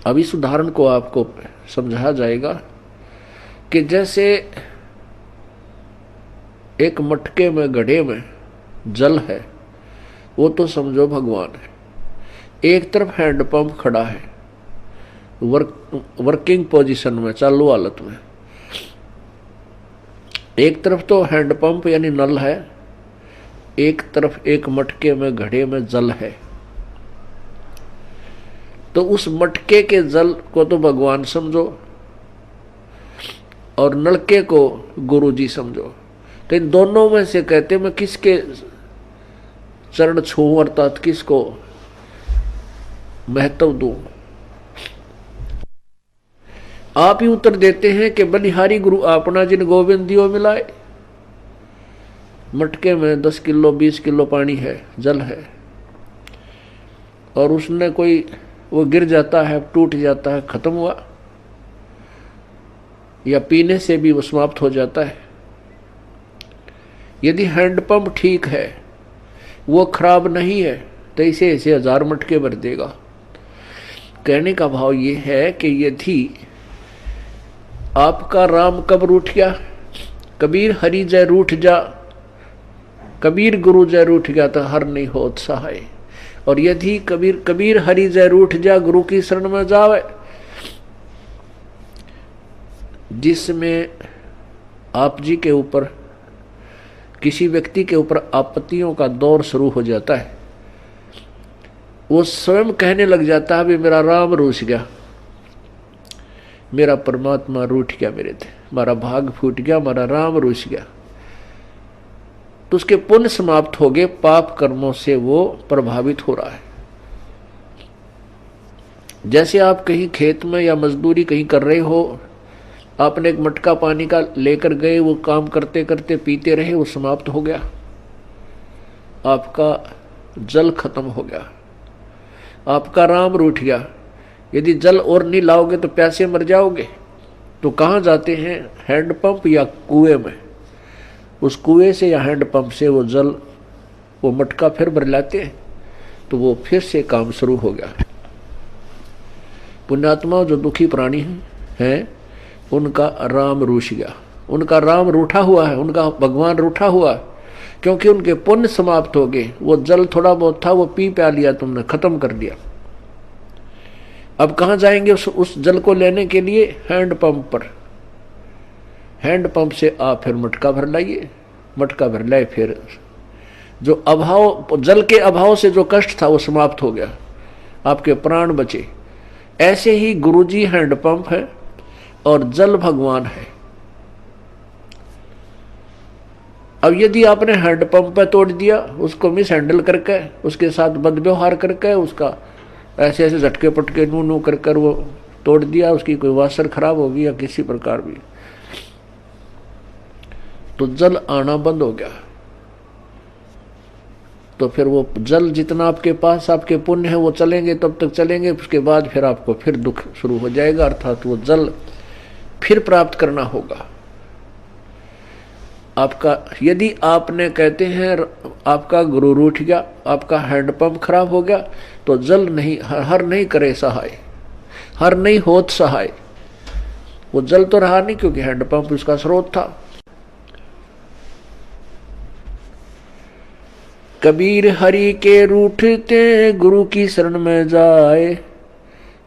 Speaker 1: अब इस उदाहरण को आपको समझाया जाएगा कि जैसे एक मटके में गड्ढे में जल है, वो तो समझो भगवान है। एक तरफ हैंडपंप खड़ा है वर्किंग पोजीशन में, चालू हालत में। एक तरफ तो हैंडपंप यानी नल है, एक तरफ एक मटके में घड़े में जल है। तो उस मटके के जल को तो भगवान समझो और नलके को गुरु जी समझो। तो इन दोनों में से कहते मैं किसके चरण छूं अर्थात किसको महत्व दूं? आप ही उत्तर देते हैं कि बलिहारी गुरु आपना जिन गोविंद दियो मिलाए। मटके में 10 किलो 20 किलो पानी है, जल है, और उसने कोई वो गिर जाता है, टूट जाता है, खत्म हुआ, या पीने से भी वो समाप्त हो जाता है। यदि हैंडपंप ठीक है, वो खराब नहीं है, तो इसे ऐसे 1000 मटके भर देगा। कहने का भाव ये है कि यदि आपका राम कब रूठ गया, कबीर हरि जय रूठ जा, कबीर गुरु जय रूठ गया तो हर नहीं होत सहाय। और यदि कबीर हरि जय रूठ जा, गुरु की शरण में जावे, जिसमें आप जी के ऊपर, किसी व्यक्ति के ऊपर आपत्तियों का दौर शुरू हो जाता है, वो स्वयं कहने लग जाता है, भी मेरा राम रूठ गया, मेरा परमात्मा रूठ गया, मेरे थे हमारा भाग फूट गया, हमारा राम रूठ गया, तो उसके पुण्य समाप्त हो गए, पाप कर्मों से वो प्रभावित हो रहा है। जैसे आप कहीं खेत में या मजदूरी कहीं कर रहे हो, आपने एक मटका पानी का लेकर गए, वो काम करते करते पीते रहे, वो समाप्त हो गया, आपका जल खत्म हो गया, आपका राम रूठ गया। यदि जल और नहीं लाओगे तो प्यासे मर जाओगे। तो कहाँ जाते हैं? हैंडपंप या कुएं में। उस कुएं से या हैंडपंप से वो जल, वो मटका फिर भर लाते हैं, तो वो फिर से काम शुरू हो गया। पुण्यात्मा जो दुखी प्राणी हैं, उनका राम रूठ गया, उनका राम रूठा हुआ है, उनका भगवान रूठा हुआ है, क्योंकि उनके पुण्य समाप्त हो गए। वो जल थोड़ा बहुत था, वो पी प्या लिया तुमने, खत्म कर दिया। अब कहाँ जाएंगे उस जल को लेने के लिए? हैंडपंप पर। हैंडपंप से आप फिर मटका भर लाइए, मटका भर लाए, फिर जो अभाव, जल के अभाव से जो कष्ट था वो समाप्त हो गया, आपके प्राण बचे। ऐसे ही गुरुजी हैंडपंप है और जल भगवान है। अब यदि आपने हैंडपंप पे तोड़ दिया, उसको मिस हैंडल करके, उसके साथ बदव्यवहार करके, उसका ऐसे ऐसे झटके पटके नू नू कर कर वो तोड़ दिया, उसकी कोई वासर खराब होगी या किसी प्रकार भी, तो जल आना बंद हो गया। तो फिर वो जल जितना आपके पास आपके पुण्य है वो चलेंगे, तब तक चलेंगे, उसके बाद फिर आपको फिर दुख शुरू हो जाएगा, अर्थात वो जल फिर प्राप्त करना होगा आपका। यदि आपने कहते हैं आपका गुरु रूठ गया, आपका हैंडपंप खराब हो गया, तो जल नहीं, हर नहीं करे सहाय, हर नहीं होत सहाय। वो जल तो रहा नहीं, क्योंकि हैंडपंप उसका स्रोत था। कबीर हरि के रूठते गुरु की शरण में जाए,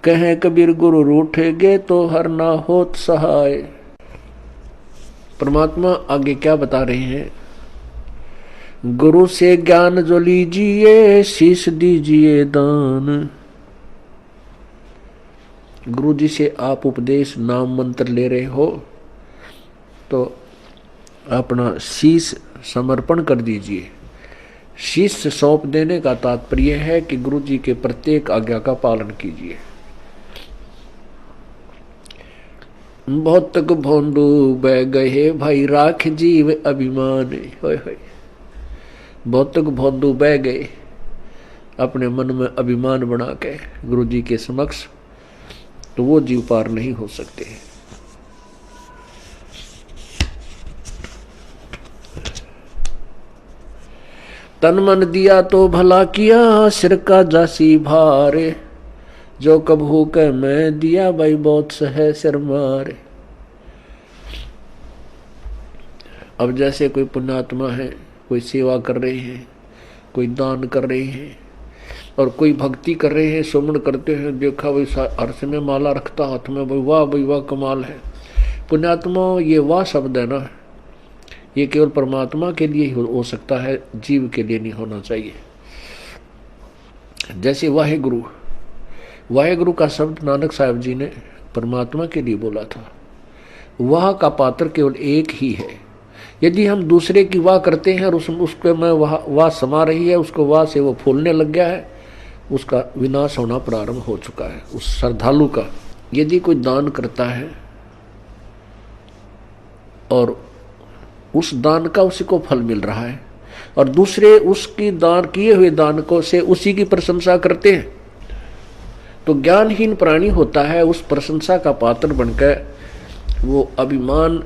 Speaker 1: कहें कबीर गुरु रूठेगे तो हर ना होत सहाय। परमात्मा आगे क्या बता रहे हैं? गुरु से ज्ञान जो लीजिए, शीश दीजिए दान। गुरु जी से आप उपदेश, नाम मंत्र ले रहे हो, तो अपना शीश समर्पण कर दीजिए। शीश सौंप देने का तात्पर्य है कि गुरु जी के प्रत्येक आज्ञा का पालन कीजिए। भौतक भोंदू बह गए भाई, राख जीव अभिमान। होय होय, भौतक भोंदू बह गए अपने मन में अभिमान बना के गुरु जी के समक्ष, तो वो जीव पार नहीं हो सकते। तन मन दिया तो भला किया, सिर का जासी भारे, जो कबहू के मैं दिया भाई बहुत सहे सिर मारे। अब जैसे कोई पुण्यात्मा है, कोई सेवा कर रहे हैं, कोई दान कर रहे हैं, और कोई भक्ति कर रहे हैं, सुमन करते हैं, देखा भाई अर्थ में माला रखता हाथ में, भाई वाह भाई वाह कमाल है। पुण्यात्मा, ये वाह शब्द है ना, ये केवल परमात्मा के लिए ही हो सकता है, जीव के लिए नहीं होना चाहिए। जैसे वाहेगुरु, वाहेगुरु का शब्द नानक साहब जी ने परमात्मा के लिए बोला था। वाह का पात्र केवल एक ही है। यदि हम दूसरे की वाह करते हैं और उसको में वाह समा रही है, उसको वाह से वो फूलने लग गया है, उसका विनाश होना प्रारंभ हो चुका है उस श्रद्धालु का। यदि कोई दान करता है और उस दान का उसी को फल मिल रहा है, और दूसरे उसकी दान किए हुए दान को से उसी की प्रशंसा करते हैं, तो ज्ञानहीन प्राणी होता है, उस प्रशंसा का पात्र बनकर वो अभिमान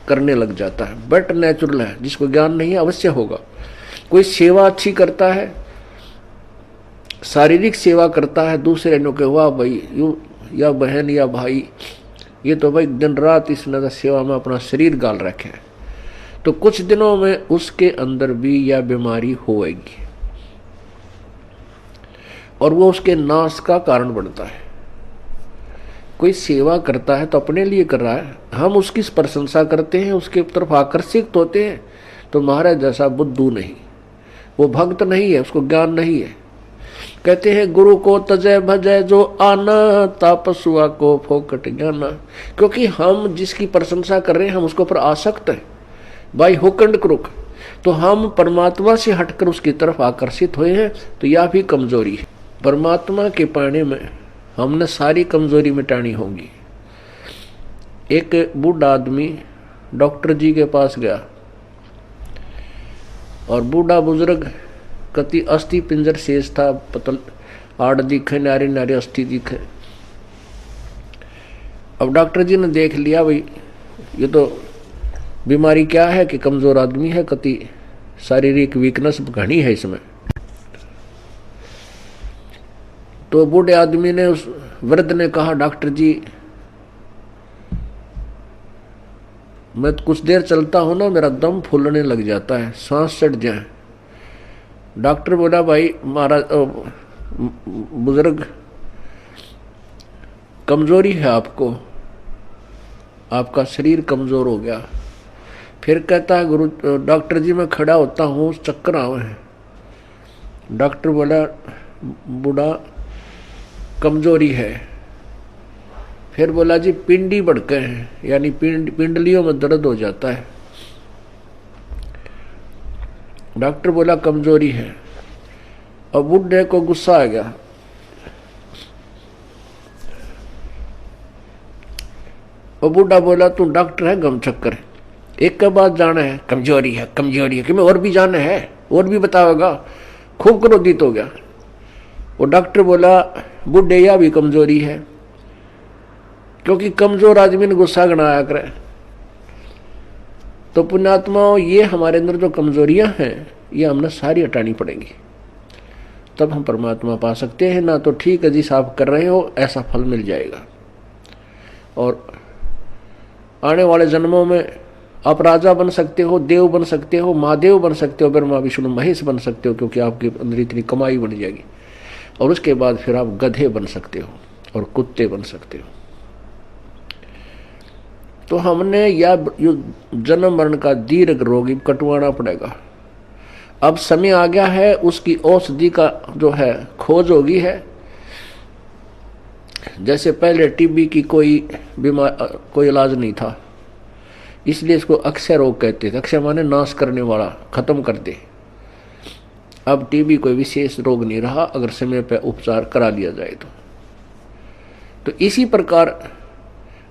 Speaker 1: करने लग जाता है, बट नेचुरल है। जिसको ज्ञान नहीं है अवश्य होगा। कोई सेवा अच्छी करता है, शारीरिक सेवा करता है दूसरे ने, के वाह भाई यू या बहन या भाई, ये तो भाई दिन रात इसने सेवा में अपना शरीर गाल रखे है, तो कुछ दिनों में उसके अंदर भी यह बीमारी होएगी और वो उसके नाश का कारण बनता है। कोई सेवा करता है तो अपने लिए कर रहा है, हम उसकी प्रशंसा करते हैं, उसके तरफ आकर्षित होते हैं, तो महाराज जैसा बुद्धू नहीं, वो भक्त नहीं है, उसको ज्ञान नहीं है। कहते हैं गुरु को तजय भजय जो आना, तापसुआ को फोकट ज्ञाना। क्योंकि हम जिसकी प्रशंसा कर रहे हैं हम उसके ऊपर आसक्त हैं, बाई हुक एंड क्रुक, तो हम परमात्मा से हटकर उसकी तरफ आकर्षित हुए हैं, तो यह भी कमजोरी है। परमात्मा के पाने में हमने सारी कमजोरी मिटानी होगी। एक बूढ़ा आदमी डॉक्टर जी के पास गया और बूढ़ा बुजुर्ग कति अस्थि पिंजर शेष था, पतल आड़ दिखे, नारे नारे अस्थि दिखे। अब डॉक्टर जी ने देख लिया भाई ये तो बीमारी क्या है कि कमजोर आदमी है, कति शारीरिक वीकनेस घनी है इसमें। तो बूढ़े आदमी ने, उस वृद्ध ने कहा डॉक्टर जी मैं कुछ देर चलता हूं ना मेरा दम फूलने लग जाता है, सांस चढ़ जाए। डॉक्टर बोला भाई महाराज बुजुर्ग कमजोरी है आपको, आपका शरीर कमजोर हो गया। फिर कहता है गुरु डॉक्टर जी मैं खड़ा होता हूँ चक्कर आवे हैं। डॉक्टर बोला बूढ़ा कमजोरी है। फिर बोला जी पिंडी बढ़के हैं, यानी पिंडलियों में दर्द हो जाता है। डॉक्टर बोला कमजोरी है। अब बूढ़े को गुस्सा आ गया, और बूढ़ा बोला तू डॉक्टर है गम चक्कर, एक के बाद जाना है कमजोरी है कमजोरी है, कि मैं और भी जाना है और भी बताओगा। खूब क्रोधित हो गया। वो डॉक्टर बोला बूढ़े या भी कमजोरी है, क्योंकि कमजोर आदमी ने गुस्सा गणाया करे। तो पुण्यात्माओं ये हमारे अंदर जो कमजोरियां हैं ये हमने सारी हटानी पड़ेंगी, तब हम परमात्मा पा सकते हैं। ना तो ठीक है जिस आप कर रहे हो ऐसा फल मिल जाएगा, और आने वाले जन्मों में आप राजा बन सकते हो, देव बन सकते हो, महादेव बन सकते हो, ब्रह्मा विष्णु महेश बन सकते हो, क्योंकि आपके अंदर इतनी कमाई बन जाएगी। और उसके बाद फिर आप गधे बन सकते हो और कुत्ते बन सकते हो। तो हमने या जन्म मरण का दीर्घ रोगी कटवाना पड़ेगा। अब समय आ गया है, उसकी औषधि का जो है खोज होगी है। जैसे पहले टीबी की कोई इलाज नहीं था, इसलिए इसको अक्षय रोग कहते थे। अक्षय माने नाश करने वाला, खत्म कर दे। अब टीबी कोई विशेष रोग नहीं रहा अगर समय पर उपचार करा लिया जाए तो इसी प्रकार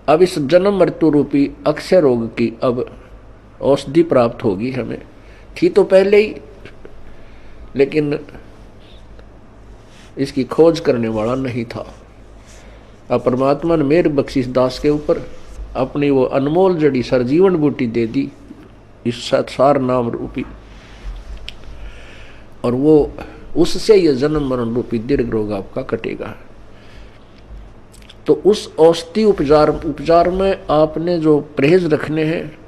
Speaker 1: अब इस जन्म मृत्यु रूपी अक्षय रोग की अब औषधि प्राप्त होगी हमें। थी तो पहले ही, लेकिन इसकी खोज करने वाला नहीं था। अब परमात्मा ने मेरे बख्शिश दास के ऊपर अपनी वो अनमोल जड़ी सरजीवन बूटी दे दी, इस सार नाम रूपी, और वो उससे ये जन्म मरण रूपी दीर्घ रोग आपका कटेगा। तो उस औषधि उपचार में आपने जो परहेज रखने हैं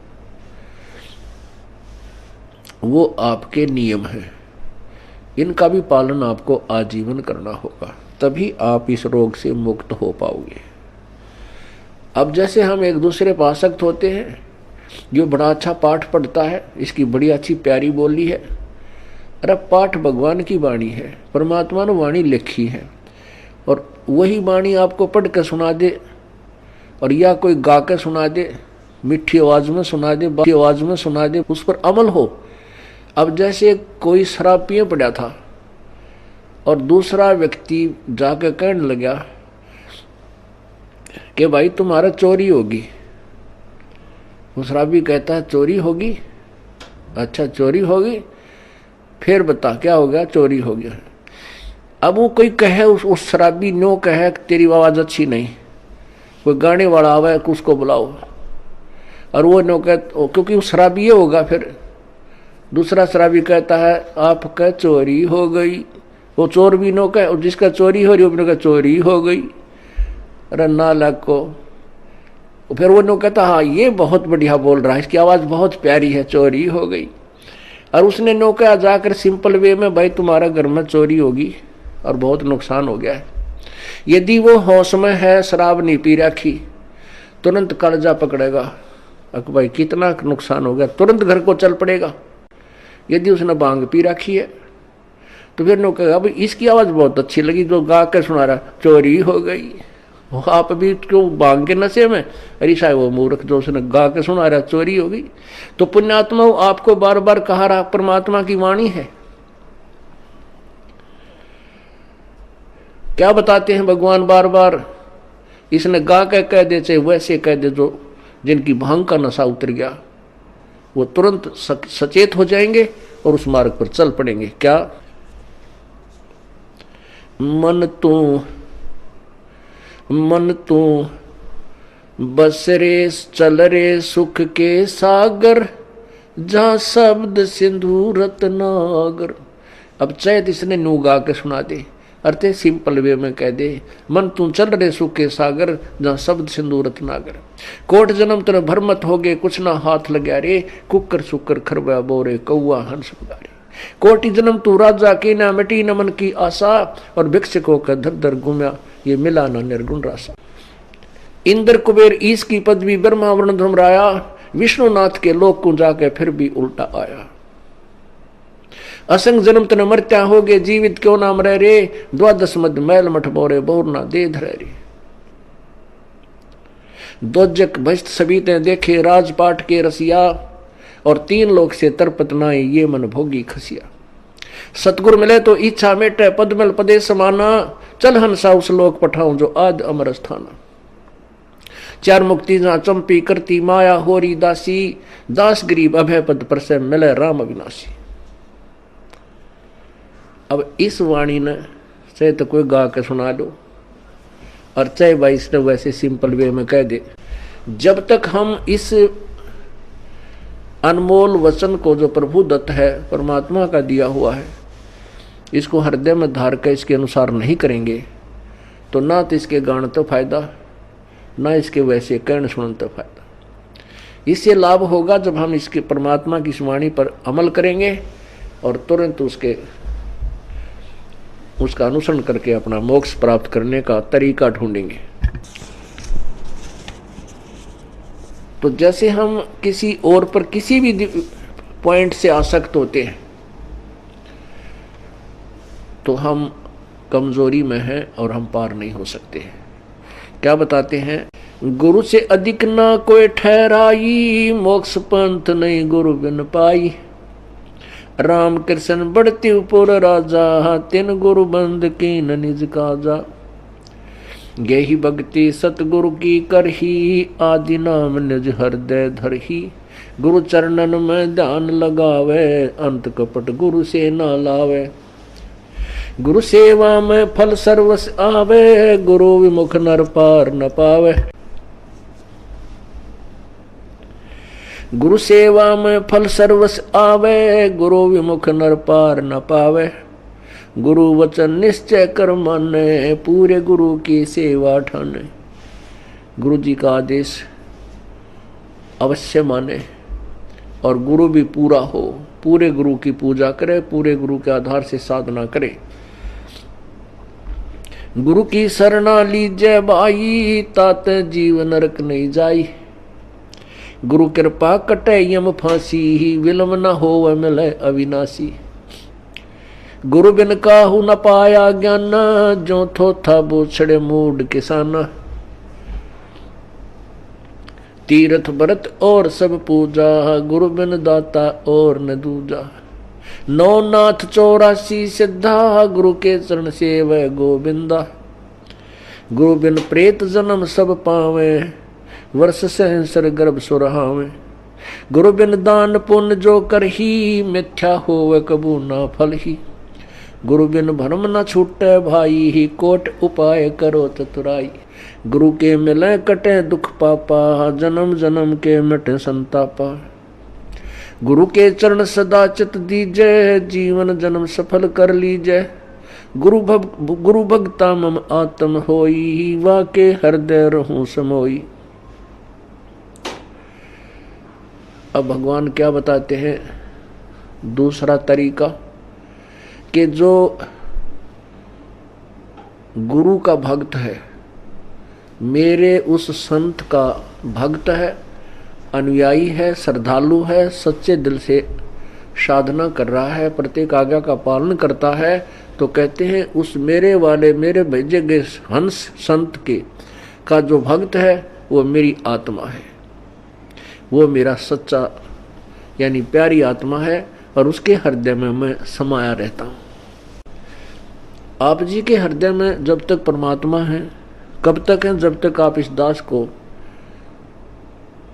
Speaker 1: वो आपके नियम हैं, इनका भी पालन आपको आजीवन करना होगा, तभी आप इस रोग से मुक्त हो पाओगे। अब जैसे हम एक दूसरे पर आसक्त होते हैं, जो बड़ा अच्छा पाठ पढ़ता है, इसकी बड़ी अच्छी प्यारी बोली है, अरे पाठ भगवान की वाणी है, परमात्मा ने वाणी लिखी है, और वही वाणी आपको पढ़ के सुना दे, और या कोई गा के सुना दे, मीठी आवाज में सुना दे, बाकी आवाज में सुना दे, उस पर अमल हो। अब जैसे कोई शराब पिए पड़ा था और दूसरा व्यक्ति जाके कहने लगा कि भाई तुम्हारा चोरी होगी। वो शराबी कहता है चोरी होगी? अच्छा चोरी होगी, फिर बता क्या हो गया? चोरी हो गया। अब वो कोई कहे, उस शराबी नो कहे तेरी आवाज अच्छी नहीं, कोई गाने वाला आवे उसको बुलाओ, और वो नौका क्योंकि वो शराबी होगा, फिर दूसरा शराबी कहता है आपका चोरी हो गई। वो चोर भी नौका, और जिसका चोरी हो रही वो नौका चोरी हो गई। अरे नालायक को। फिर वो नौका कहता हाँ ये बहुत बढ़िया बोल रहा है, इसकी आवाज़ बहुत प्यारी है, चोरी हो गई। और उसने नौका जाकर सिंपल वे में, भाई तुम्हारा घर में चोरी होगी और बहुत नुकसान हो गया है। यदि वो होश में है, शराब नहीं पी रखी, तुरंत कलेजा पकड़ेगा, अक भाई कितना नुकसान हो गया, तुरंत घर को चल पड़ेगा। यदि उसने भांग पी रखी है तो फिर नो कहेगा भाई इसकी आवाज़ बहुत अच्छी लगी, जो गा के सुना रहा चोरी हो गई। आप भी क्यों भांग के नशे में, अरे साहब वो मूर्ख जो उसने गा के सुना रहा चोरी हो गई। तो पुण्यात्मा आपको बार बार कहा रहा परमात्मा की वाणी है। क्या बताते हैं भगवान बार बार, इसने गा के कह दे चाहे वैसे कह दे, जो जिनकी भांग का नशा उतर गया वो तुरंत सचेत हो जाएंगे और उस मार्ग पर चल पड़ेंगे। क्या मन तू बस रे चल रे सुख के सागर, जहां शब्द सिंधु रत्नागर। अब चैत इसने नू गा के सुना दे, अर्थे सिंपल वे में कह दे, मन तू चल रे सुख के सागर, जहां शब्द सिंधु रत्नागर। कोट जन्म तेरे भरमत हो गए, कुछ ना हाथ लग्या रे, कुकर सुकर खरबा बोरे कौआ हंस बुलारे। कोटि जन्म तू राजा की ना मिटी न मन की आशा, और भिक्षकों का धर धर घूमया, ये मिला ना निर्गुण रासा। इंद्र कुबेर ईश की पदवी ब्रह्मा वर्ण धर्मराया, विष्णुनाथ के लोक को जाके फिर भी उल्टा आया। असंग जन्म तन मरत्या हो गए, जीवित क्यों नाम रह रे, द्वादश मद मैल मठ बोरे बोर ना दे धरे रे। दोजक भस्त सभी ते देखे, राजपाट के रसिया, और तीन लोक से तरपत नाई, ये मन भोगी खसिया। सतगुरु मिले तो इच्छा मेटे, पदमल पदे समाना, चल हंसा उस लोक पठाऊं जो आद अमर स्थाना। चार मुक्ति जहां चंपी करती माया होरी दासी, दास गरीब अभय पद पर से मिले राम अविनाशी। अब इस वाणी ने चाहे तो कोई गा के सुना दो, और चाहे भाई इसने वैसे सिंपल वे में कह दे, जब तक हम इस अनमोल वचन को जो प्रभु दत्त है, परमात्मा का दिया हुआ है, इसको हृदय में धार कर इसके अनुसार नहीं करेंगे, तो ना तो इसके गान तो फायदा, ना इसके वैसे कहने सुनने तो फायदा। इससे लाभ होगा जब हम इसके परमात्मा की वाणी पर अमल करेंगे और तुरंत उसका अनुसरण करके अपना मोक्ष प्राप्त करने का तरीका ढूंढेंगे। तो जैसे हम किसी और पर किसी भी पॉइंट से आसक्त होते हैं तो हम कमजोरी में हैं और हम पार नहीं हो सकते हैं। क्या बताते हैं, गुरु से अधिक ना कोई ठहराई, मोक्ष पंथ नहीं गुरु बिन पाई। राम कृष्ण बढ़ती उपुर राजा, तिन गुरु बंद की न निज काजा। गेही भक्ति सतगुरु की करही, आदि नाम निज हृदय धरही। गुरु चरणन में ध्यान लगावे, अंत कपट गुरु से ना लावे। गुरु सेवा में फल सर्वस आवे, गुरु विमुख नर पार न पावे। गुरु सेवा में फल सर्वस आवे, गुरु विमुख नर पार न पावे। गुरु वचन निश्चय कर माने, पूरे गुरु की सेवा ठाने। गुरु जी का आदेश अवश्य माने और गुरु भी पूरा हो, पूरे गुरु की पूजा करे, पूरे गुरु के आधार से साधना करे। गुरु की शरणा लीजय भाई, तात जीव नरक नहीं जाई। गुरु कृपा कटे यम फांसी, विलम न हो मिले अविनाशी। गुरु बिन काहू न पाया ज्ञान, जो थोथा बोछड़े मूड किसाना। तीर्थ व्रत और सब पूजा, गुरु बिन दाता और न दूजा। नौ नाथ 84 सिद्धा, गुरु के चरण सेवै गोविंदा। गुरु बिन प्रेत जन्म सब पावे, वर्ष सहस्र गर्भ सुरहावे। गुरु बिन दान पुण्य जो करही, मिथ्या होवे कबू ना फल ही। गुरु बिन भरम न छूटे भाई, ही कोट उपाय करो चतुराई। गुरु के मिले कटे दुख पापा, जन्म जन्म के मिटे संतापा। गुरु के चरण सदा चित दीजय, जीवन जन्म सफल कर लीजय। गुरु भगता मम आत्म होई, वाके हृदय रहूं समोई। अब भगवान क्या बताते हैं दूसरा तरीका, कि जो गुरु का भक्त है, मेरे उस संत का भक्त है, अनुयायी है, श्रद्धालु है, सच्चे दिल से साधना कर रहा है, प्रत्येक आज्ञा का पालन करता है, तो कहते हैं उस मेरे वाले मेरे भेजे गए हंस संत के का जो भक्त है वो मेरी आत्मा है, वो मेरा सच्चा यानी प्यारी आत्मा है, और उसके हृदय में मैं समाया रहता हूँ। आप जी के हृदय में जब तक परमात्मा है, कब तक है? जब तक आप इस दास को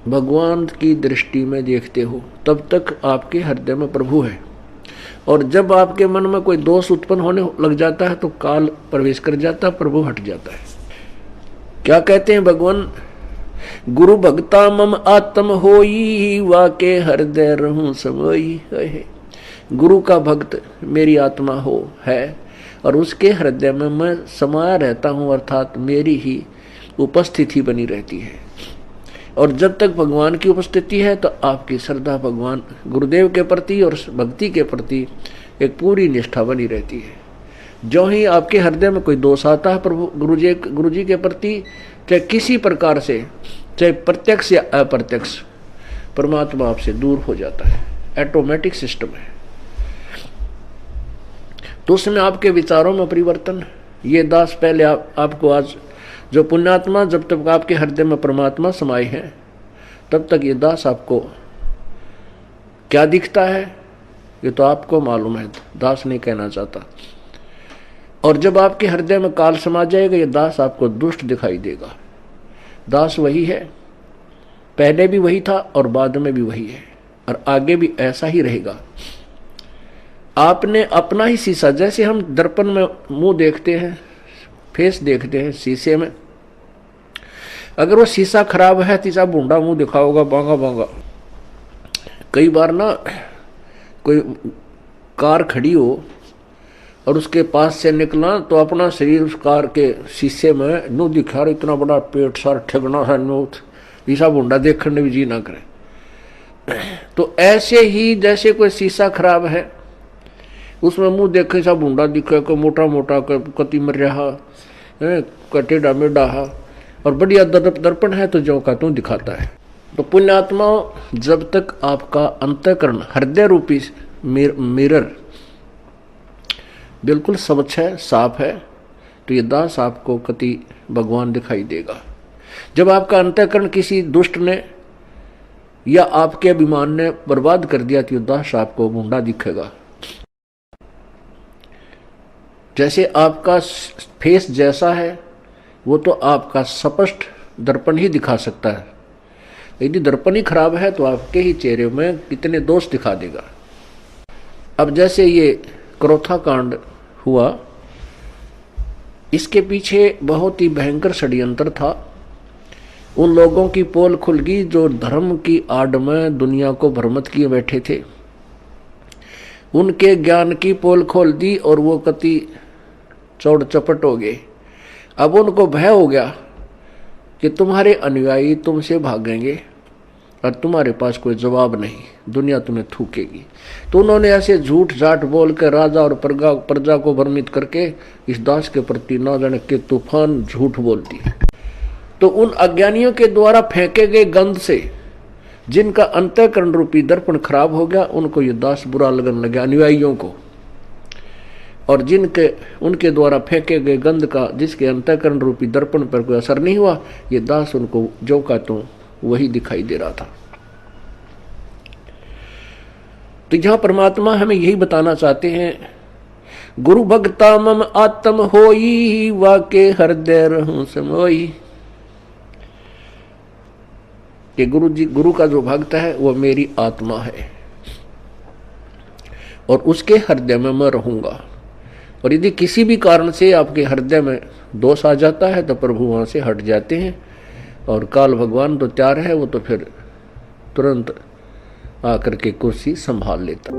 Speaker 1: भगवान की दृष्टि में देखते हो, तब तक आपके हृदय में प्रभु है। और जब आपके मन में कोई दोष उत्पन्न होने लग जाता है तो काल प्रवेश कर जाता है, प्रभु हट जाता है। क्या कहते हैं भगवान? गुरु भक्ता मम आत्म होई, वाके हृदय रहूं समोई। गुरु का भक्त मेरी आत्मा हो है, और उसके हृदय में मैं समाया रहता हूं, अर्थात मेरी ही उपस्थिति बनी रहती है। और जब तक भगवान की उपस्थिति है तो आपकी श्रद्धा भगवान गुरुदेव के प्रति और भक्ति के प्रति एक पूरी निष्ठा बनी रहती है। जो ही आपके हृदय में कोई दोष आता है प्रभु गुरु जी के प्रति, चाहे किसी प्रकार से, चाहे प्रत्यक्ष या अप्रत्यक्ष, परमात्मा आपसे दूर हो जाता है। ऑटोमेटिक सिस्टम है। तो उसमें आपके विचारों में परिवर्तन, ये दास पहले आपको आज जो पुण्यात्मा, जब तक आपके हृदय में परमात्मा समाये हैं तब तक ये दास आपको क्या दिखता है ये तो आपको मालूम है, दास नहीं कहना चाहता। और जब आपके हृदय में काल समा जाएगा ये दास आपको दुष्ट दिखाई देगा। दास वही है, पहले भी वही था और बाद में भी वही है, और आगे भी ऐसा ही रहेगा। आपने अपना ही शीशा, जैसे हम दर्पण में मुंह देखते हैं, फेस देखते हैं शीशे में, अगर वो शीशा खराब है तीसरा बूंदा मुंह दिखाओगा, बांगा बांगा। कई बार ना कोई कार खड़ी हो और उसके पास से निकला तो अपना शरीर उस कार के शीशे में नो दिखा रहा, इतना बड़ा पेट सार ठगना सा नोट, ईसा बूंदा देखने भी जी ना करे। तो ऐसे ही जैसे कोई शीशा खराब है उसमें मुंह देखे सा बूंदा दिखे, कोई मोटा मोटा कति मर रहा टेढ़ा मेढ़ा, और बढ़िया दर्पण है तो जो का तू दिखाता है। तो पुण्यात्मा, जब तक आपका अंतःकरण हृदय रूपी मिरर बिल्कुल स्वच्छ है, साफ है, तो ये दास आपको कति भगवान दिखाई देगा। जब आपका अंतःकरण किसी दुष्ट ने या आपके अभिमान ने बर्बाद कर दिया तो ये दास आपको बूंदा दिखेगा। जैसे आपका फेस जैसा है वो तो आपका स्पष्ट दर्पण ही दिखा सकता है, यदि दर्पण ही खराब है तो आपके ही चेहरे में कितने दोष दिखा देगा। अब जैसे ये क्रोथा कांड हुआ, इसके पीछे बहुत ही भयंकर षड्यंत्र था। उन लोगों की पोल खुल गई जो धर्म की आड़ में दुनिया को भ्रमित किए बैठे थे, उनके ज्ञान की पोल खोल दी और वो कति चौड़ चपट हो गए। अब उनको भय हो गया कि तुम्हारे अनुयायी तुमसे भागेंगे और तुम्हारे पास कोई जवाब नहीं, दुनिया तुम्हें थूकेगी। तो उन्होंने ऐसे झूठ झाट बोल कर राजा और प्रजा को भ्रमित करके इस दास के प्रति ना जाने के तूफान झूठ बोलती है। तो उन अज्ञानियों के द्वारा फेंके गए गंध से जिनका अंतःकरण रूपी दर्पण खराब हो गया, उनको ये दास बुरा लगने लगा, अनुयायियों को। और जिनके उनके द्वारा फेंके गए गंध का जिसके अंतःकरण रूपी दर्पण पर कोई असर नहीं हुआ, ये दास उनको जो का तो वही दिखाई दे रहा था। तो यहां परमात्मा हमें यही बताना चाहते हैं, गुरु भक्ता मम आत्म होई, वाके हृदय रहूं समोई। कि गुरु का जो भक्त है वो मेरी आत्मा है और उसके हृदय में मैं रहूंगा। और यदि किसी भी कारण से आपके हृदय में दोष आ जाता है तो प्रभु वहाँ से हट जाते हैं, और काल भगवान तो तैयार है, वो तो फिर तुरंत आकर के कुर्सी संभाल लेता।